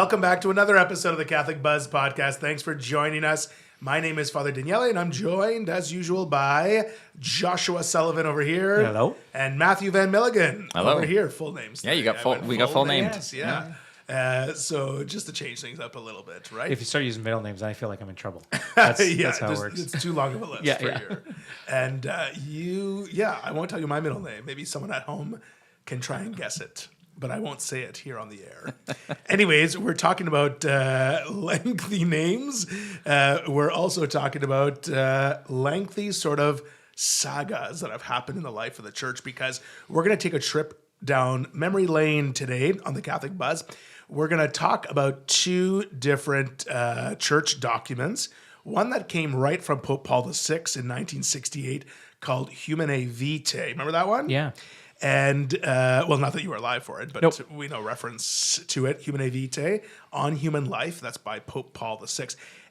Welcome back to another episode of the Catholic Buzz Podcast. Thanks for joining us. My name is Father Daniele, and I'm joined, as usual, by Joshua Sullivan over here. Hello. And Matthew Van Milligan over here. Full names. Yeah, you got full. We got full names. Yeah. So just to change things up a little bit, right? If you start using middle names, I feel like I'm in trouble. That's how it works. It's too long of a list for you. And I won't tell you my middle name. Maybe someone at home can try and guess it, but I won't say it here on the air. Anyways, we're talking about lengthy names. We're also talking about lengthy sort of sagas that have happened in the life of the church, because we're going to take a trip down memory lane today on the Catholic Buzz. We're going to talk about two different church documents. One that came right from Pope Paul VI in 1968 called Humanae Vitae. Remember that one? Yeah. And, not that you were alive for it, but we know reference to it, Humanae Vitae, On Human Life. That's by Pope Paul VI.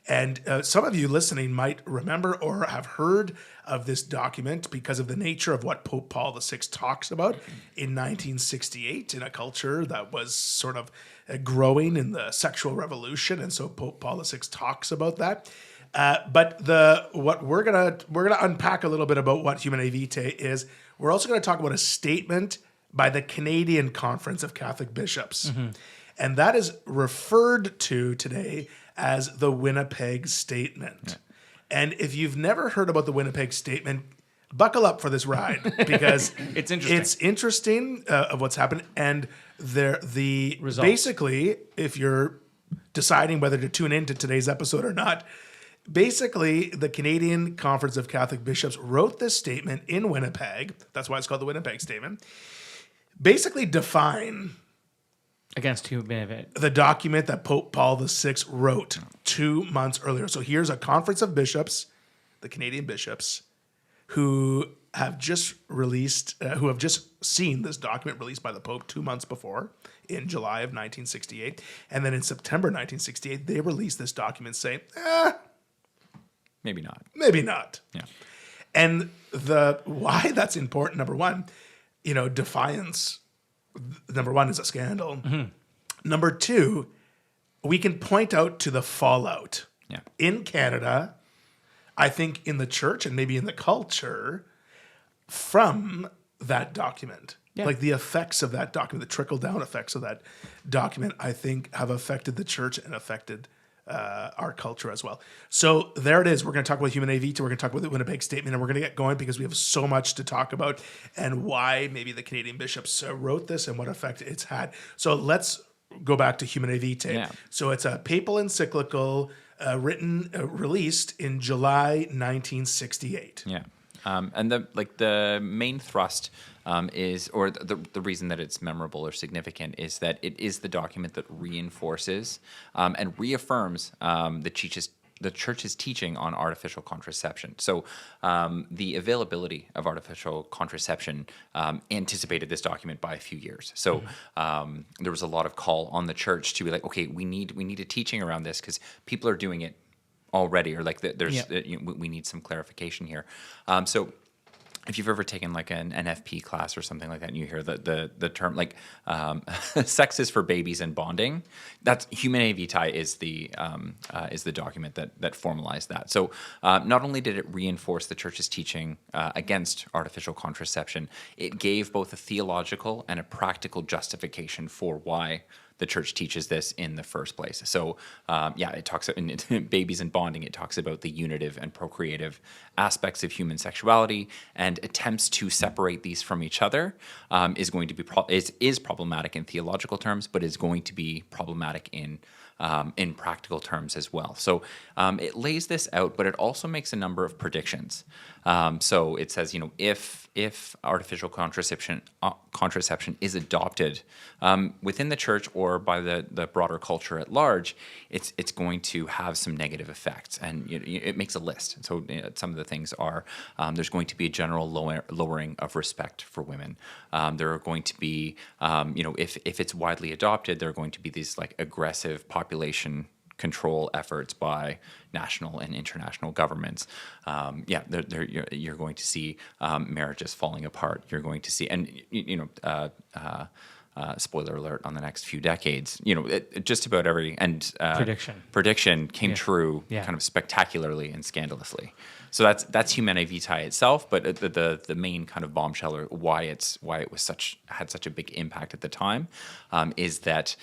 And some of you listening might remember or have heard of this document because of the nature of what Pope Paul VI talks about in 1968 in a culture that was sort of growing in the sexual revolution. And so Pope Paul VI talks about that. But what we're gonna unpack a little bit about what Humanae Vitae is. We're also going to talk about a statement by the Canadian Conference of Catholic Bishops. Mm-hmm. And that is referred to today as the Winnipeg Statement. Yeah. And if you've never heard about the Winnipeg Statement, buckle up for this ride, because it's interesting. It's interesting of what's happened. And the results. Basically, if you're deciding whether to tune into today's episode or not, basically, the Canadian Conference of Catholic Bishops wrote this statement in Winnipeg. That's why it's called the Winnipeg Statement. Basically define against humanity the document that Pope Paul VI wrote 2 months earlier. So here's a conference of bishops, the Canadian bishops, who have just seen this document released by the Pope 2 months before, in July of 1968. And then in September 1968, they released this document saying, maybe not. Maybe not. Yeah. And why that's important, number one, defiance, number one, is a scandal. Mm-hmm. Number two, we can point out to the fallout in Canada, I think in the church and maybe in the culture, from that document. Yeah. Like the effects of that document, the trickle-down effects of that document, I think have affected the church and affected our culture as well. So there it is. We're going to talk about Humanae Vitae. We're going to talk about the Winnipeg Statement, and we're going to get going because we have so much to talk about and why maybe the Canadian bishops wrote this and what effect it's had. So let's go back to Humanae Vitae. Yeah. So it's a papal encyclical released in July 1968. Yeah. And the main thrust is, or the reason that it's memorable or significant, is that it is the document that reinforces and reaffirms the church's teaching on artificial contraception. So the availability of artificial contraception anticipated this document by a few years. So there was a lot of call on the church to be like, okay, we need a teaching around this because people are doing it already, or like we need some clarification here. So if you've ever taken like an NFP class or something like that, and you hear the term like sex is for babies and bonding, that's Humanae Vitae is the document that formalized that. So not only did it reinforce the church's teaching against artificial contraception, it gave both a theological and a practical justification for why the church teaches this in the first place. So, it talks in babies and bonding. It talks about the unitive and procreative aspects of human sexuality, and attempts to separate these from each other is going to be is problematic in theological terms, but is going to be problematic in practical terms as well. So it lays this out, but it also makes a number of predictions. So it says, if artificial contraception is adopted within the church or by the broader culture at large, it's going to have some negative effects, and it makes a list. So some of the things are there's going to be a general lowering of respect for women. There are going to be, if it's widely adopted, there are going to be these like aggressive population control efforts by national and international governments. You're going to see marriages falling apart. You're going to see, and spoiler alert, on the next few decades. Just about every prediction came true kind of spectacularly and scandalously. So that's Humanae Vitae itself, but the main kind of bombshell, or why it had such a big impact at the time, is that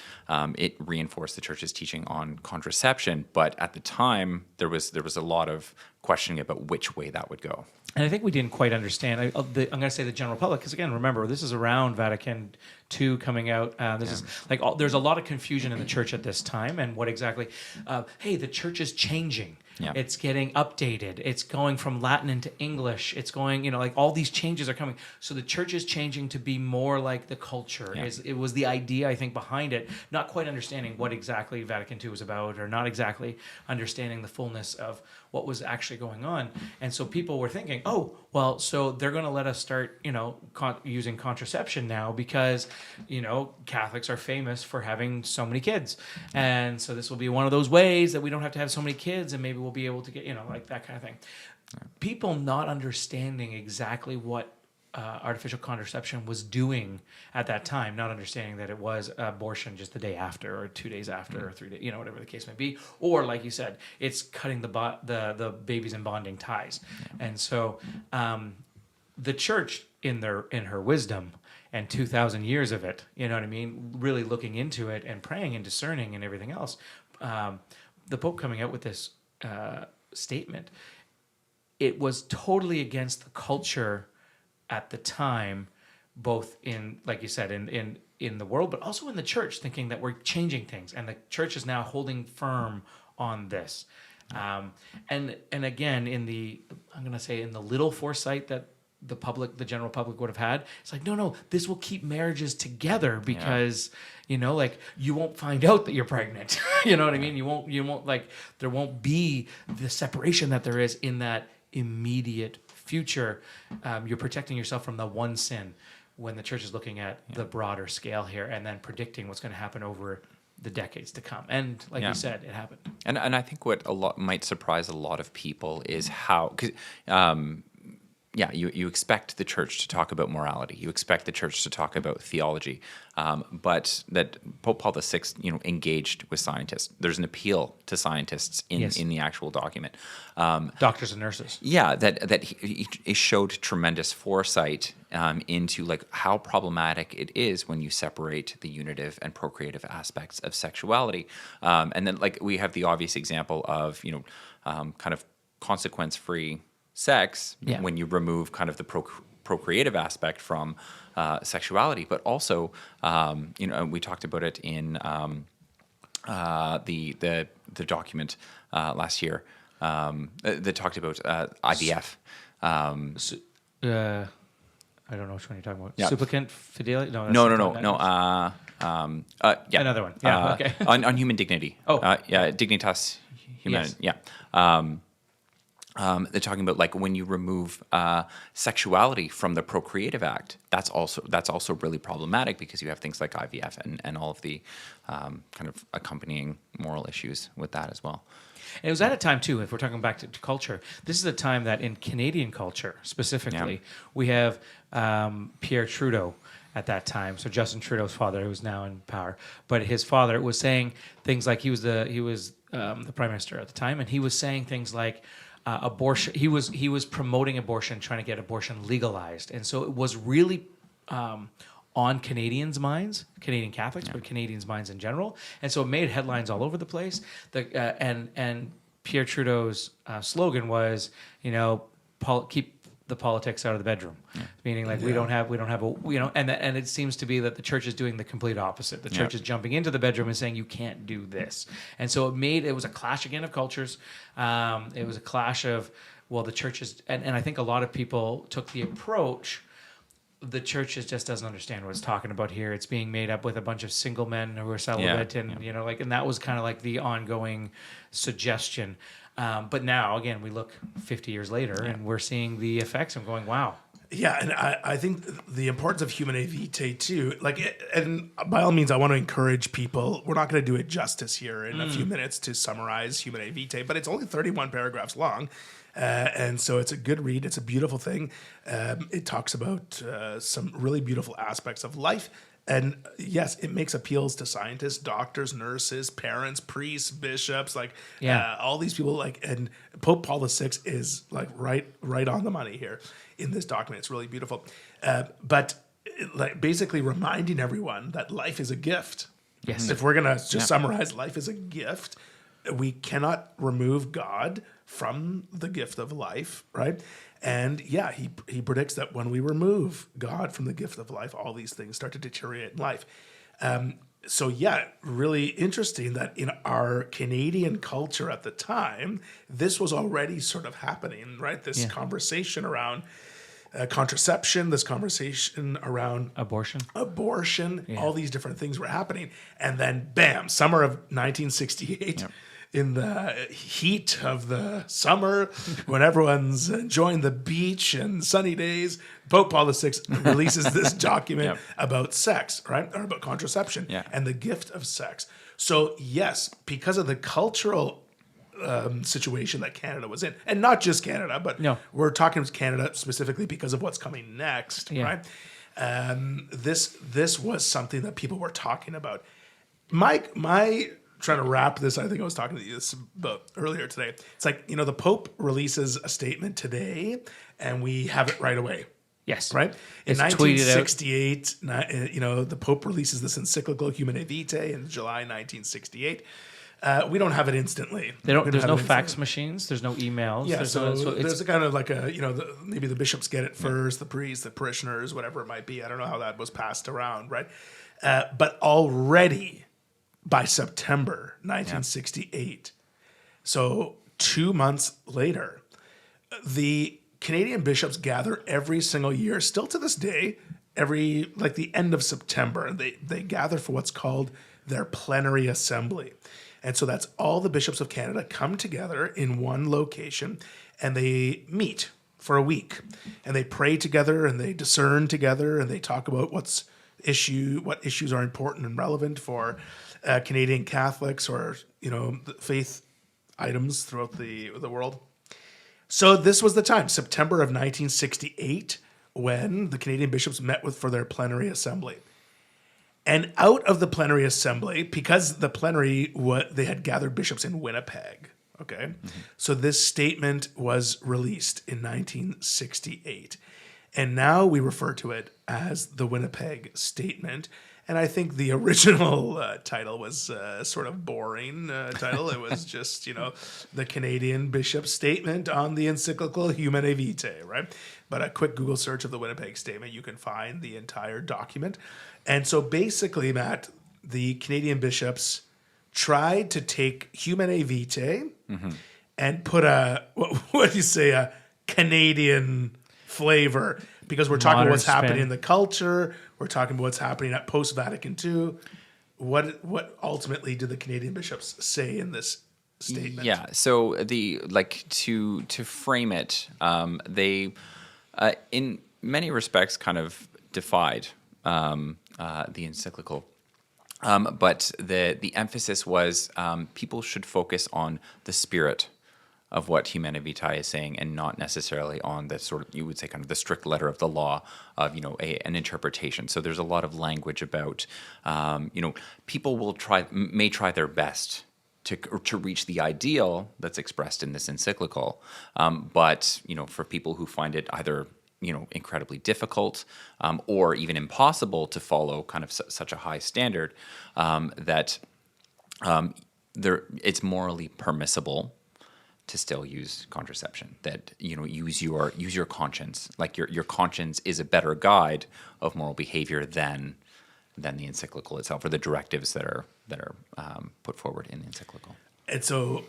it reinforced the church's teaching on contraception. But at the time, there was a lot of questioning about which way that would go. And I think we didn't quite understand. I'm going to say the general public, because again, remember, this is around Vatican II coming out. Is like there's a lot of confusion in the church at this time, and what exactly? Hey, the church is changing. Yeah. It's getting updated. It's going from Latin into English. It's going, like all these changes are coming. So the church is changing to be more like the culture. Yeah. It was the idea, I think, behind it. Not quite understanding what exactly Vatican II was about, or not exactly understanding the fullness of what was actually going on. And so people were thinking, oh, well, so they're going to let us start, using contraception now because, Catholics are famous for having so many kids. And so this will be one of those ways that we don't have to have so many kids, and maybe we'll be able to get, like that kind of thing. People not understanding exactly what artificial contraception was doing at that time, not understanding that it was abortion just the day after, or 2 days after, or 3 days, whatever the case may be, or like you said, it's cutting the babies and bonding ties. And so the church, in her wisdom and 2,000 years of it, really looking into it and praying and discerning and everything else, the Pope coming out with this statement, it was totally against the culture at the time, both in, like you said, in the world, but also in the church, thinking that we're changing things, and the church is now holding firm on this. And again, I'm going to say, in the little foresight that the general public would have had, it's like, no, this will keep marriages together because, you won't find out that you're pregnant. You know what I mean? You won't like, there won't be the separation that there is in that immediate future. You're protecting yourself from the one sin, when the church is looking at the broader scale here, and then predicting what's going to happen over the decades to come. And like you said, it happened. And I think what might surprise a lot of people is how, you expect the church to talk about morality. You expect the church to talk about theology, but that Pope Paul VI, engaged with scientists. There's an appeal to scientists in the actual document. Doctors and nurses. Yeah, that he showed tremendous foresight into like how problematic it is when you separate the unitive and procreative aspects of sexuality, and then like we have the obvious example of kind of consequence-free sex when you remove kind of the procreative aspect from sexuality, but also we talked about it in the document last year that talked about IVF. I don't know which one you're talking about. Yeah. Supplicant fidelity? No. Another one. Yeah. Okay. on human dignity. Oh. Dignitas Humanae. Yes. Yeah. They're talking about like when you remove sexuality from the procreative act, that's also really problematic, because you have things like IVF and all of the kind of accompanying moral issues with that as well. And it was at a time too, if we're talking back to culture, this is a time that in Canadian culture specifically, we have Pierre Trudeau at that time. So Justin Trudeau's father, who's now in power, but his father was saying things like, he was the prime minister at the time, and he was saying things like, abortion. He was promoting abortion, trying to get abortion legalized, and so it was really on Canadians' minds, Canadian Catholics, but Canadians' minds in general. And so it made headlines all over the place. And Pierre Trudeau's slogan was, keep the politics out of the bedroom, meaning like we don't have a and it seems to be that the church is doing the complete opposite. The church is jumping into the bedroom and saying you can't do this, and so it was a clash again of cultures. It was a clash of the church is, and I think a lot of people took the approach, the church just doesn't understand what it's talking about here. It's being made up with a bunch of single men who are celibate, and and that was kind of like the ongoing suggestion. But now, again, we look 50 years later, and we're seeing the effects and going, wow. Yeah, and I think the importance of Humanae Vitae too, and by all means, I want to encourage people. We're not going to do it justice here in a few minutes to summarize Humanae Vitae, but it's only 31 paragraphs long, and so it's a good read. It's a beautiful thing. It talks about some really beautiful aspects of life, And yes, it makes appeals to scientists, doctors, nurses, parents, priests, bishops, like all these people. Like, and Pope Paul VI is like right on the money here in this document. It's really beautiful, but like basically reminding everyone that life is a gift. Yes. If we're gonna just summarize, life is a gift. We cannot remove God from the gift of life, right? And yeah, he predicts that when we remove God from the gift of life, all these things start to deteriorate in life. So yeah, really interesting that in our Canadian culture at the time, this was already sort of happening, right? This conversation around contraception, this conversation around Abortion. all these different things were happening. And then bam, summer of 1968, in the heat of the summer, when everyone's enjoying the beach and sunny days, Pope Paul VI releases this document about sex, right? Or about contraception and the gift of sex. So yes, because of the cultural situation that Canada was in, and not just Canada, but we're talking Canada specifically because of what's coming next, right? This was something that people were talking about. My trying to wrap this, I think I was talking to you about earlier today. It's like, the Pope releases a statement today, and we have it right away. Yes. Right? In It's tweeted out. 1968, the Pope releases this encyclical Humanae Vitae in July 1968. We don't have it instantly. There's no fax machines. There's no emails. Yeah, there's there's a kind of like maybe the bishops get it first, the priests, the parishioners, whatever it might be. I don't know how that was passed around, right? But already by September 1968, so 2 months later, the Canadian bishops gather every single year, still to this day, the end of September, and they gather for what's called their plenary assembly. And so that's all the bishops of Canada come together in one location, and they meet for a week, and they pray together, and they discern together, and they talk about what issues are important and relevant for Canadian Catholics or the faith items throughout the world. So this was the time, September of 1968, when the Canadian bishops met for their plenary assembly. And out of the plenary assembly, because the plenary, they had gathered bishops in Winnipeg, okay? Mm-hmm. So this statement was released in 1968. And now we refer to it as the Winnipeg Statement. And I think the original title was sort of boring title. It was just, the Canadian Bishop's Statement on the encyclical Humanae Vitae, right? But a quick Google search of the Winnipeg Statement, you can find the entire document. And so basically, Matt, the Canadian bishops tried to take Humanae Vitae and put a Canadian flavor, because we're talking about what's happening in the culture. We're talking about what's happening at post-Vatican II. What ultimately did the Canadian bishops say in this statement? Yeah, so to frame it, they in many respects kind of defied the encyclical. But the emphasis was people should focus on the spirit of what Humanae Vitae is saying, and not necessarily on the sort of, you would say, kind of the strict letter of the law of, an interpretation. So there's a lot of language about, people may try their best to reach the ideal that's expressed in this encyclical. But, for people who find it either, incredibly difficult or even impossible to follow kind of such a high standard, that it's morally permissible to still use contraception, that use your conscience. Like your conscience is a better guide of moral behavior than the encyclical itself, or the directives that are put forward in the encyclical. And so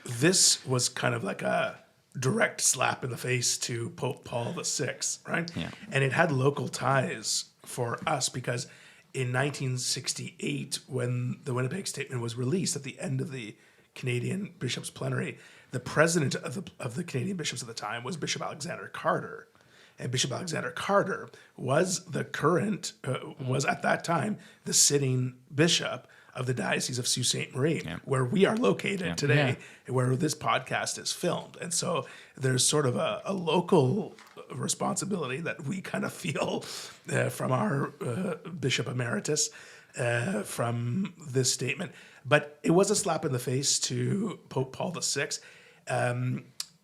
this was kind of like a direct slap in the face to Pope Paul VI, right? Yeah. And it had local ties for us, because in 1968, when the Winnipeg Statement was released at the end of the Canadian Bishops' Plenary, the president of the Canadian bishops at the time was Bishop Alexander Carter. And Bishop Alexander Carter was was at that time the sitting bishop of the Diocese of Sault Ste. Marie, where we are located today, where this podcast is filmed. And so there's sort of a local responsibility that we kind of feel from our Bishop Emeritus from this statement. But it was a slap in the face to Pope Paul VI.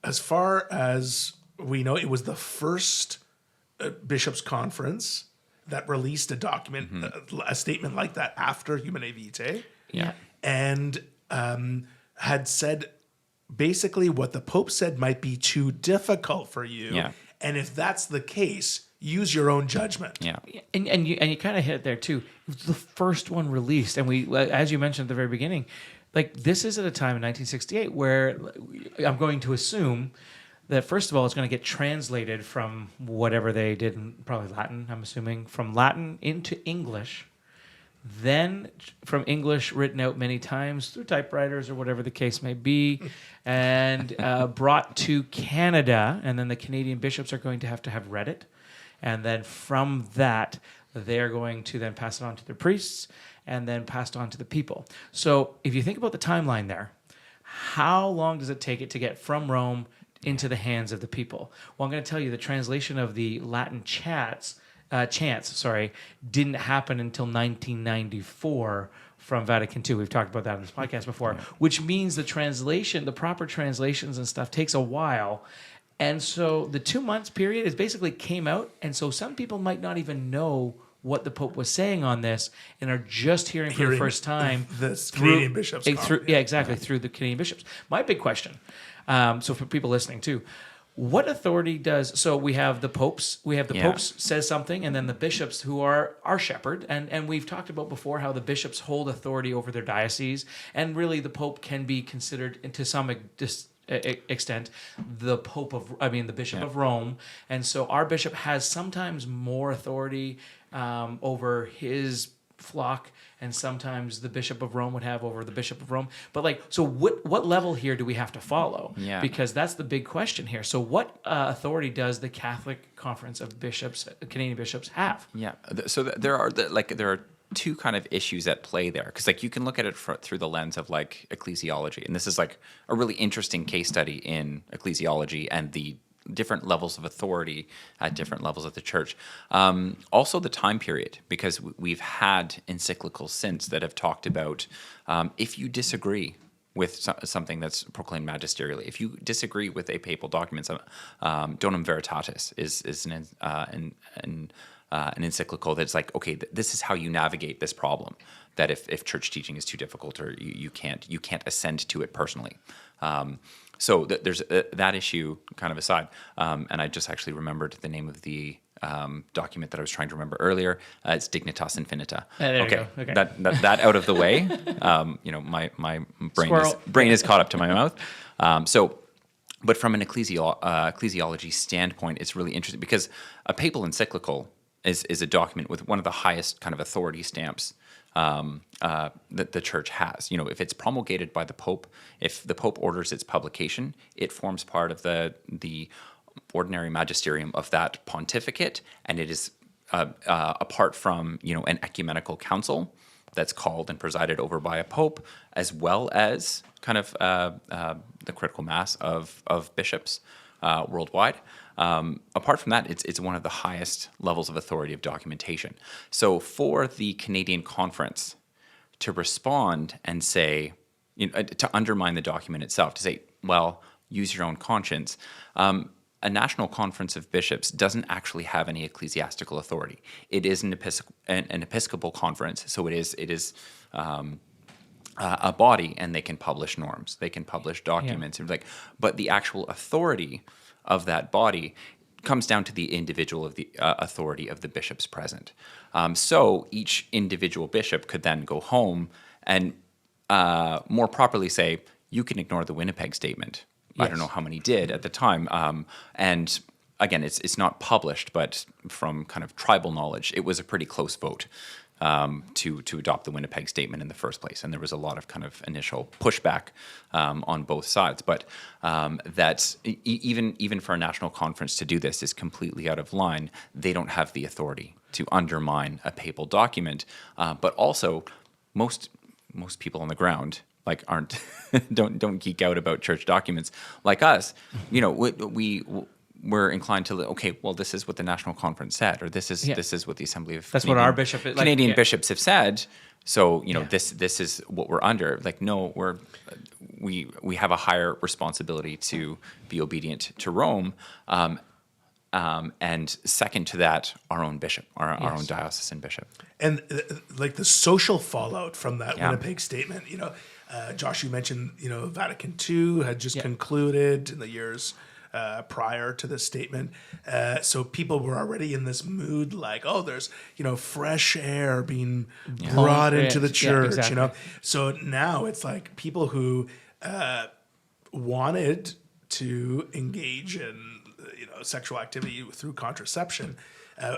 As far as we know, it was the first bishops' conference that released a document, a statement like that after Humanae Vitae. Yeah. And had said basically what the Pope said might be too difficult for you. Yeah. And if that's the case, use your own judgment. Yeah. And you kind of hit it there too. It was the first one released, and we, as you mentioned at the very beginning, like this is at a time in 1968 where I'm going to assume that first of all it's going to get translated from whatever they did in probably Latin. I'm assuming from Latin into English, then from English written out many times through typewriters or whatever the case may be, and brought to Canada, and then the Canadian bishops are going to have read it. And then from that, they're going to then pass it on to their priests and then passed on to the people. So if you think about the timeline there, how long does it take it to get from Rome into the hands of the people? Well, I'm going to tell you the translation of the Latin chants, didn't happen until 1994 from Vatican II. We've talked about that on this podcast before, which means the translation, the proper translations and stuff takes a while. And so the 2 months period is basically came out. And so some people might not even know what the Pope was saying on this and are just hearing for the first time the Canadian bishops. through the Canadian bishops. My big question, so for people listening too, what authority does, so we have the popes, popes says something, and then the bishops who are our shepherd, and we've talked about before how the bishops hold authority over their diocese, and really the Pope can be considered to some extent the bishop of Rome, and so our bishop has sometimes more authority over his flock, and sometimes the bishop of Rome would have over the bishop of Rome. But so what level here do we have to follow? Yeah. Because that's the big question here. So what authority does the Catholic Conference of Bishops, Canadian bishops, have? Yeah. So there are two kind of issues at play there, because you can look at it through the lens of ecclesiology, and this is a really interesting case study in ecclesiology and the different levels of authority at different levels of the church. Also the time period, because we've had encyclicals since that have talked about if you disagree with something that's proclaimed magisterially, if you disagree with a papal document, Donum Veritatis is an encyclical that's okay, this is how you navigate this problem, that if church teaching is too difficult or you can't ascend to it personally. So there's that issue kind of aside. And I just actually remembered the name of the document that I was trying to remember earlier. It's Dignitas Infinita. There you go. Okay. That out of the way. My brain is caught up to my mouth. But from an ecclesiology standpoint, it's really interesting because a papal encyclical is a document with one of the highest kind of authority stamps that the church has. If it's promulgated by the Pope, if the Pope orders its publication, it forms part of the ordinary magisterium of that pontificate, and it is apart from an ecumenical council that's called and presided over by a pope, as well as kind of the critical mass of bishops worldwide. Apart from that, it's one of the highest levels of authority of documentation. So for the Canadian Conference to respond and say, to undermine the document itself, to say, well, use your own conscience, a national conference of bishops doesn't actually have any ecclesiastical authority. It is an episcopal conference, so it is a body, and they can publish norms, they can publish documents, but the actual authority of that body comes down to the individual of the authority of the bishops present. So each individual bishop could then go home and more properly say, you can ignore the Winnipeg Statement. Yes. I don't know how many did at the time. And again, it's not published, but from kind of tribal knowledge, it was a pretty close vote to adopt the Winnipeg Statement in the first place. And there was a lot of kind of initial pushback on both sides. But that even for a national conference to do this is completely out of line. They don't have the authority to undermine a papal document. But also, most most people on the ground like aren't don't geek out about church documents like us. You know, we're inclined to okay, well, this is what the National Conference said, or this is what the Assembly of That's what our bishop is, Canadian bishops have said. So this is what we're under. Like, no, we have a higher responsibility to be obedient to Rome, and second to that, our own bishop, our own diocesan bishop. And like the social fallout from that Winnipeg Statement, Josh, you mentioned, Vatican II had just concluded in the years prior to this statement. So people were already in this mood like, oh, there's, fresh air being brought into the church, exactly. So now it's like people who wanted to engage in, sexual activity through contraception.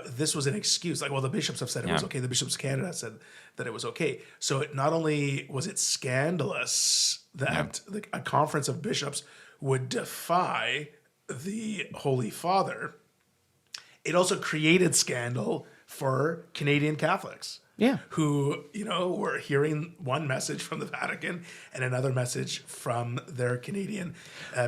This was an excuse. Like, well, the bishops have said it was okay. The bishops of Canada said that it was okay. So not only was it scandalous that a conference of bishops would defy the Holy Father, it also created scandal for Canadian Catholics. Yeah. Who, were hearing one message from the Vatican and another message from their Canadian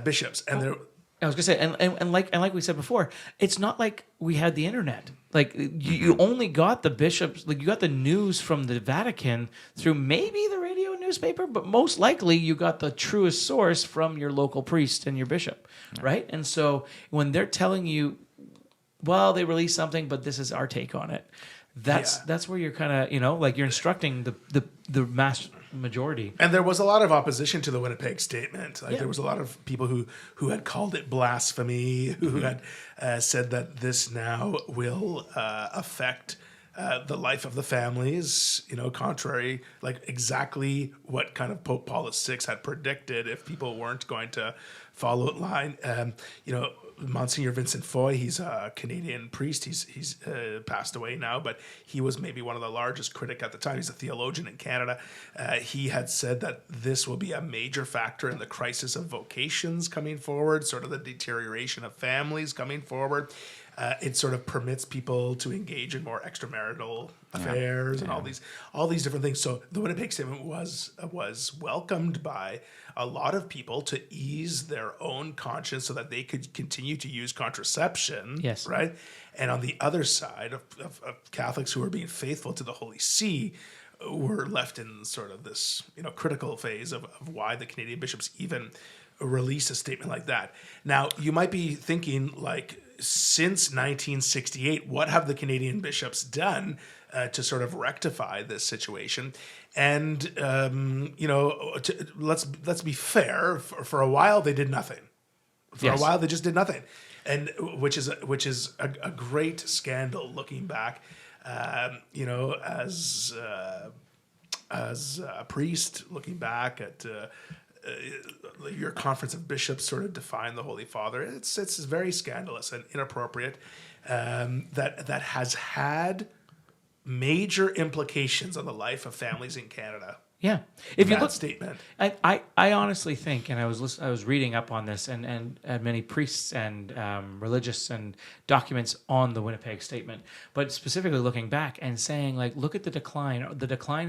bishops. And I was gonna say, and like we said before, it's not like we had the internet. Like you only got the bishops, like you got the news from the Vatican through maybe the radio and newspaper, but most likely you got the truest source from your local priest and your bishop, right? And so when they're telling you, well, they released something, but this is our take on it. That's where you're kind of, like you're instructing the mass majority. And there was a lot of opposition to the Winnipeg Statement. There was a lot of people who had called it blasphemy, who had said that this now will affect the life of the families, contrary, like exactly what kind of Pope Paul VI had predicted if people weren't going to follow it line. Monsignor Vincent Foy, he's a Canadian priest. He's passed away now, but he was maybe one of the largest critic at the time. He's a theologian in Canada. He had said that this will be a major factor in the crisis of vocations coming forward, sort of the deterioration of families coming forward. It sort of permits people to engage in more extramarital affairs and all these different things. So the Winnipeg Statement was welcomed by a lot of people to ease their own conscience so that they could continue to use contraception. Yes. Right. And on the other side of Catholics who are being faithful to the Holy See were left in sort of this, critical phase of why the Canadian bishops even released a statement like that. Now, you might be thinking, like, since 1968, what have the Canadian bishops done to sort of rectify this situation? And let's be fair. For a while, they did nothing. For a while, they just did nothing, and which is a great scandal looking back. As a priest, looking back at. Your conference of bishops sort of define the Holy Father. It's very scandalous and inappropriate. That has had major implications on the life of families in Canada. Yeah, if you that look, statement, I honestly think, and I was reading up on this, and many priests and religious and documents on the Winnipeg Statement, but specifically looking back and saying, like, look at the decline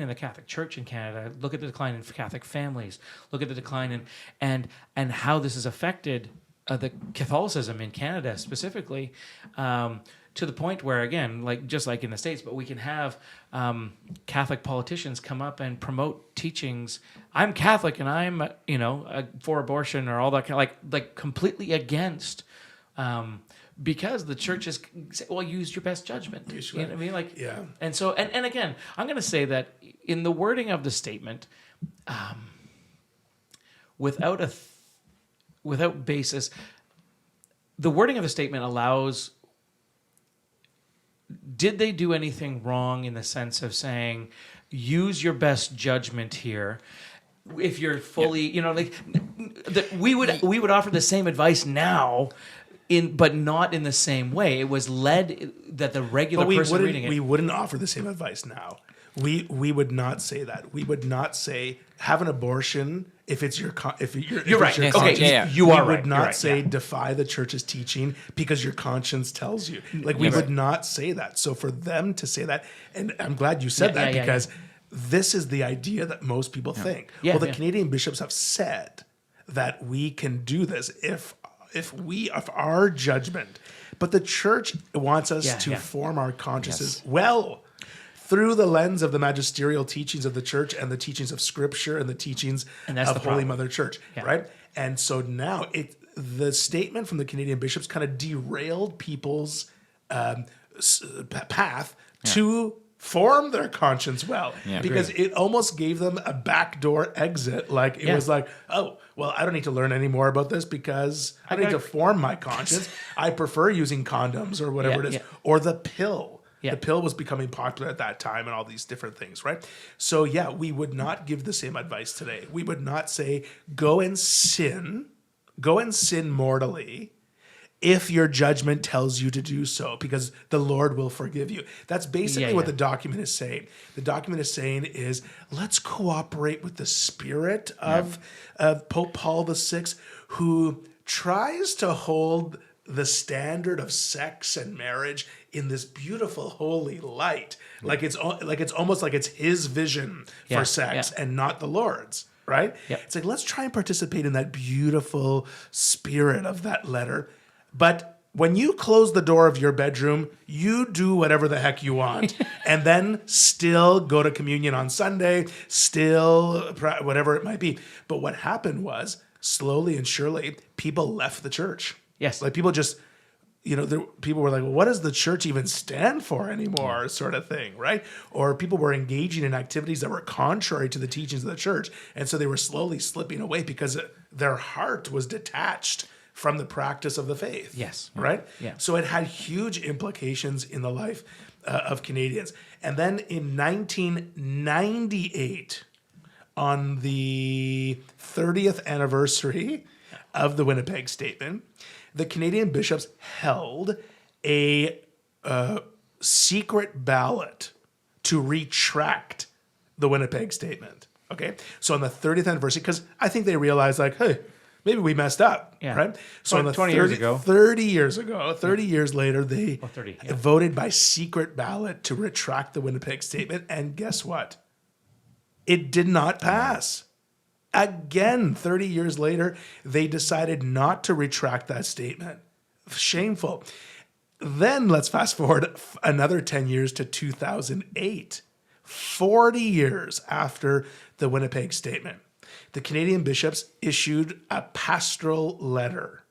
in the Catholic Church in Canada. Look at the decline in Catholic families. Look at the decline and how this has affected the Catholicism in Canada specifically. To the point where, again, just like in the States, but we can have Catholic politicians come up and promote teachings. I'm Catholic and I'm, for abortion or all that kind of like completely against, because the church is, well, use your best judgment. You know what I mean? Like, yeah. And so, and again, I'm going to say that in the wording of the statement, without basis, the wording of the statement allows. Did they do anything wrong in the sense of saying, use your best judgment here? If you're fully, we would offer the same advice now, but not in the same way. It was led that the regular person reading it. We wouldn't offer the same advice now. We would not say that. We would not say have an abortion if it's your You're right. Your Okay, you are right. We would not say defy the church's teaching because your conscience tells you. Like, we would not say that. So for them to say that, and I'm glad you said that because this is the idea that most people think. Yeah, Well, the yeah. Canadian bishops have said that we can do this if our judgment, but the church wants us Yeah, to yeah. form our consciences Yes. well through the lens of the magisterial teachings of the church and the teachings of Scripture and the teachings And that's of the Holy problem. Mother Church, Yeah. right? And so now the statement from the Canadian bishops kind of derailed people's path to form their conscience well, Yeah. because it almost gave them a backdoor exit. Like it Yeah. was like, oh, well, I don't need to learn any more about this because I don't need to form my conscience. I prefer using condoms or whatever Yeah, it is, yeah. or the pill. Yeah. The pill was becoming popular at that time and all these different things, right? So yeah, we would not give the same advice today. We would not say, go and sin mortally if your judgment tells you to do so, because the Lord will forgive you. That's basically what Yeah. the document is saying. The document is saying is, let's cooperate with the spirit of Pope Paul VI, who tries to hold the standard of sex and marriage in this beautiful holy light. Like it's almost like it's his vision Yeah, for sex yeah. and not the Lord's, right? Yep. It's like, let's try and participate in that beautiful spirit of that letter. But when you close the door of your bedroom, you do whatever the heck you want, and then still go to communion on Sunday, still whatever it might be. But what happened was, slowly and surely, people left the church. Yes. Like people just, people were like, well, what does the church even stand for anymore, sort of thing, right? Or people were engaging in activities that were contrary to the teachings of the church. And so they were slowly slipping away because their heart was detached from the practice of the faith. Yes. Right? Yeah. So it had huge implications in the life of Canadians. And then in 1998, on the 30th anniversary of the Winnipeg Statement, the Canadian bishops held a secret ballot to retract the Winnipeg Statement. Okay? So on the 30th anniversary, because I think they realized, like, hey, maybe we messed up, Yeah. right? So on the 20 years ago. 30 years ago, 30 years later, they 30, yeah. voted by secret ballot to retract the Winnipeg Statement. And guess what? It did not pass. Again, 30 years later, they decided not to retract that statement. Shameful. Then let's fast forward another 10 years to 2008, 40 years after the Winnipeg Statement. The Canadian bishops issued a pastoral letter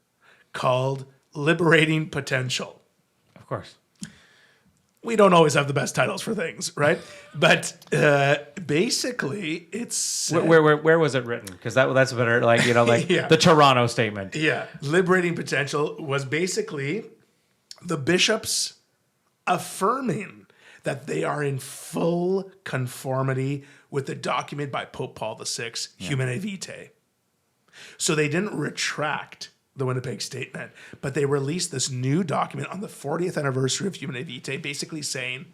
called Liberating Potential. Of course. We don't always have the best titles for things, right? But basically, it's Where was it written? Because that's better. Like Yeah. the Toronto Statement. yeah, Liberating Potential was basically the bishops affirming that they are in full conformity with the document by Pope Paul VI, Humanae Vitae. So they didn't retract the Winnipeg Statement, but they released this new document on the 40th anniversary of Humanae Vitae, basically saying,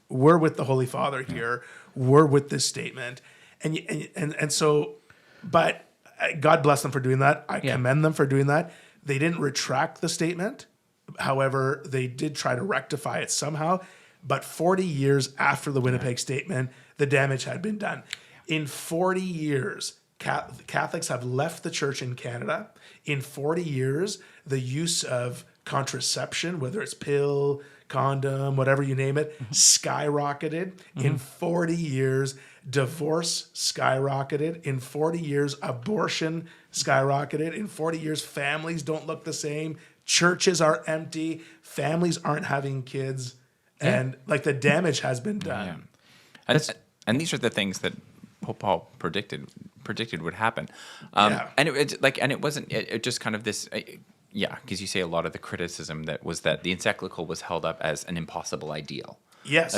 we're with the Holy Father here, we're with this statement. And so, but God bless them for doing that. I commend them for doing that. They didn't retract the statement. However, they did try to rectify it somehow. But 40 years after the Winnipeg Statement, the damage had been done. In 40 years, Catholics have left the church in Canada. In 40 years, the use of contraception, whether it's pill, condom, whatever you name it, skyrocketed. In 40 years, divorce skyrocketed. In 40 years, abortion skyrocketed. In 40 years, families don't look the same. Churches are empty. Families aren't having kids. And like the damage has been done. Yeah. And these are the things that Pope Paul predicted would happen. Yeah. And it wasn't just kind of this. Because you say a lot of the criticism that the encyclical was held up as an impossible ideal. Yes.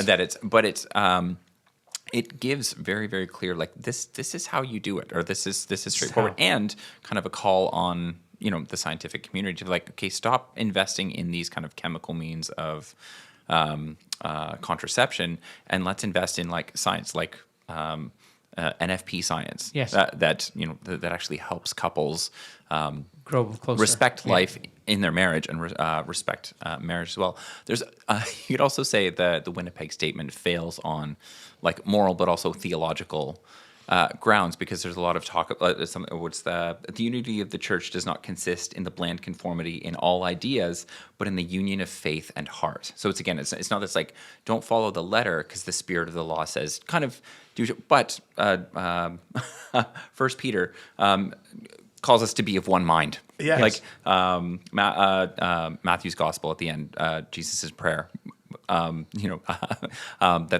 It gives very, very clear, like this is how you do it, or this is straightforward, and kind of a call on the scientific community to like, okay, stop investing in these kind of chemical means of contraception, and let's invest in like science, like NFP science. Yes. That actually helps couples Grow closer. respect life in their marriage and respect marriage as well. There's you could also say that the Winnipeg Statement fails on like moral but also theological grounds, because there's a lot of talk about the unity of the church does not consist in the bland conformity in all ideas, but in the union of faith and heart. So it's not this like don't follow the letter because the spirit of the law says kind of do, but First Peter calls us to be of one mind. Yes. Like Matthew's gospel at the end, Jesus' prayer. That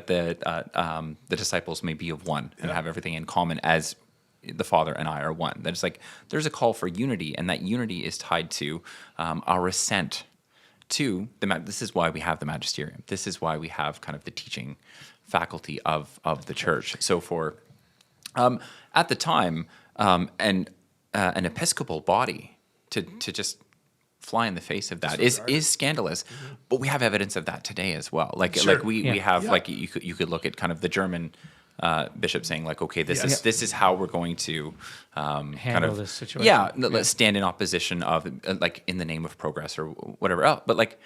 the disciples may be of one and have everything in common as the Father and I are one. That it's like there's a call for unity, and that unity is tied to our assent to this is why we have the magisterium. This is why we have kind of the teaching faculty of the church. So for at the time, an Episcopal body to just fly in the face of that is scandalous, but we have evidence of that today as well. Like we have like you could look at kind of the German bishop saying like, okay, this is how we're going to handle this situation. Let's stand in opposition of like in the name of progress or whatever else. But like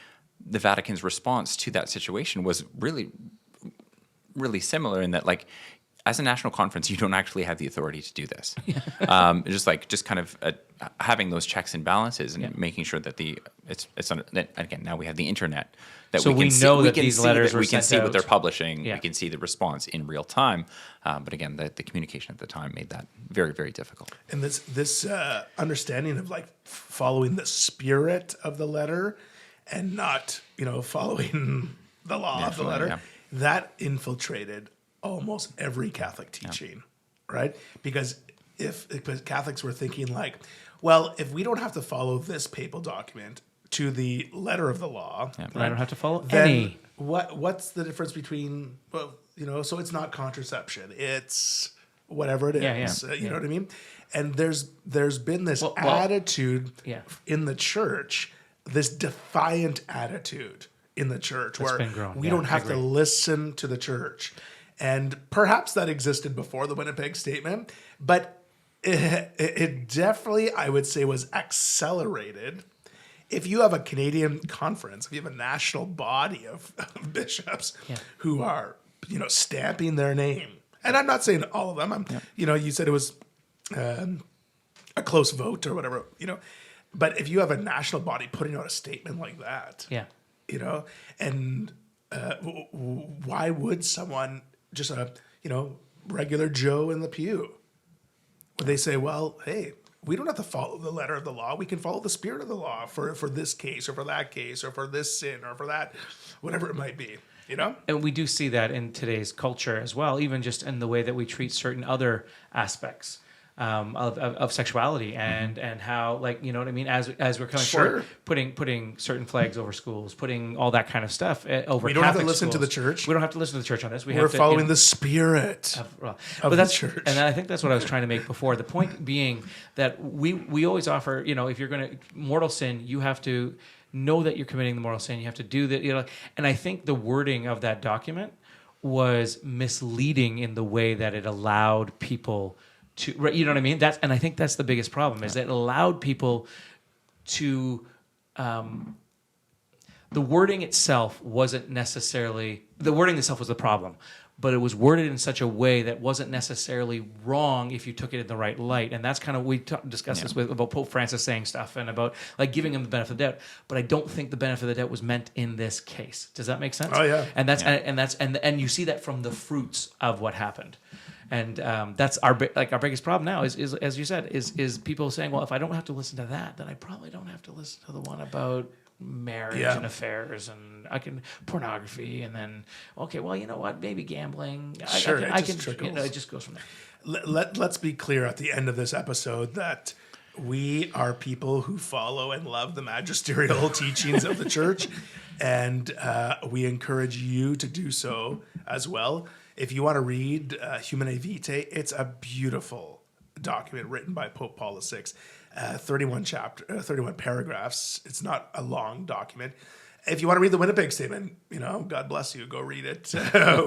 the Vatican's response to that situation was really, really similar in that like, as a national conference, you don't actually have the authority to do this. Just kind of having those checks and balances and making sure that again, now we have the internet that so we know that these letters were we can sent see out. what they're publishing. Yeah. We can see the response in real time. But again, the communication at the time made that very, very difficult. And this understanding of like following the spirit of the letter and not, following the law of the letter, that infiltrated almost every Catholic teaching, right? Because if Catholics were thinking like, well, if we don't have to follow this papal document to the letter of the law, then I don't have to follow then any. What's the difference between, so it's not contraception, it's whatever it is, you know what I mean? And there's been this attitude in the church, this defiant attitude in the church where we don't have to listen to the church. And perhaps that existed before the Winnipeg Statement, but it definitely, I would say, was accelerated. If you have a Canadian conference, if you have a national body of bishops who are, stamping their name, and I'm not saying all of them, you said it was a close vote or whatever, but if you have a national body putting out a statement like that, and why would someone, just a regular Joe in the pew, would they say, well, hey, we don't have to follow the letter of the law, we can follow the spirit of the law for this case or for that case or for this sin or for that, whatever it might be, And we do see that in today's culture as well, even just in the way that we treat certain other aspects of sexuality and how, like, you know what I mean, as we're coming forward, putting certain flags over schools, putting all that kind of stuff over. We don't Catholic have to listen schools. to the church. We don't have to listen to the church on this. We're following the spirit of the church. And I think that's what I was trying to make before. The point being that we always offer, if you're going to mortal sin, you have to know that you're committing the mortal sin. You have to do that, And I think the wording of that document was misleading in the way that it allowed people to, you know what I mean? And I think that's the biggest problem, is that it allowed people to, the wording itself was the problem, but it was worded in such a way that wasn't necessarily wrong if you took it in the right light. And that's kind of, we discussed this about Pope Francis saying stuff and about like giving him the benefit of the doubt, but I don't think the benefit of the doubt was meant in this case. Does that make sense? Oh yeah. And you see that from the fruits of what happened. And that's our biggest problem now is as you said, is people saying, well, if I don't have to listen to that, then I probably don't have to listen to the one about marriage and affairs and pornography, and then well, you know what, maybe gambling. It just goes from there. Let's be clear at the end of this episode that we are people who follow and love the magisterial teachings of the church, and we encourage you to do so as well. If you want to read Humanae Vitae, it's a beautiful document written by Pope Paul VI. 31 paragraphs. It's not a long document. if you want to read the Winnipeg Statement, God bless you. Go read it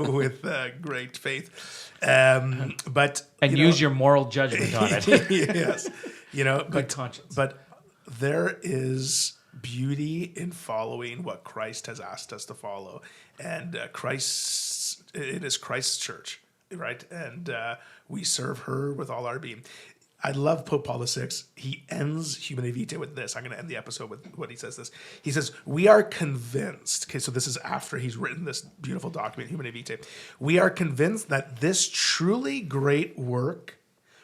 with great faith. But use your moral judgment on it. yes, Good conscience. But there is beauty in following what Christ has asked us to follow, and it is Christ's church, right? And we serve her with all our being. I love Pope Paul VI. He ends Humanae Vitae with this. I'm going to end the episode with what he says. He says, we are convinced. Okay, so this is after he's written this beautiful document, Humanae Vitae. We are convinced that this truly great work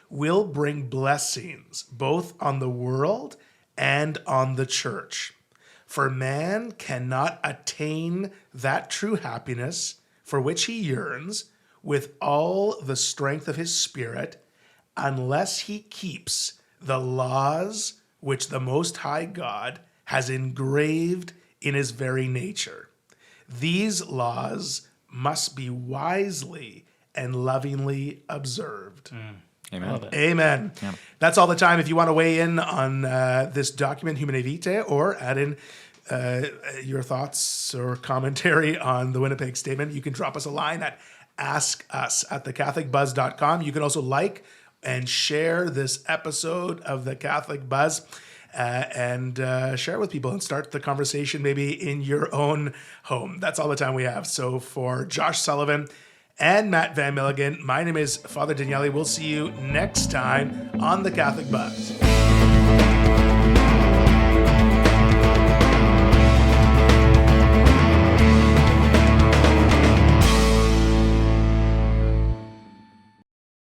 will bring blessings both on the world and on the church. For man cannot attain that true happiness for which he yearns with all the strength of his spirit unless he keeps the laws which the Most High God has engraved in his very nature. These laws must be wisely and lovingly observed. Amen. Amen. Yeah. That's all the time. If you want to weigh in on this document, Humanae Vitae, or add in your thoughts or commentary on the Winnipeg Statement, you can drop us a line at askus@thecatholicbuzz.com. You can also like and share this episode of The Catholic Buzz and share it with people and start the conversation maybe in your own home. That's all the time we have. So for Josh Sullivan and Matt Van Milligan, my name is Father Daniele. We'll see you next time on The Catholic Buzz.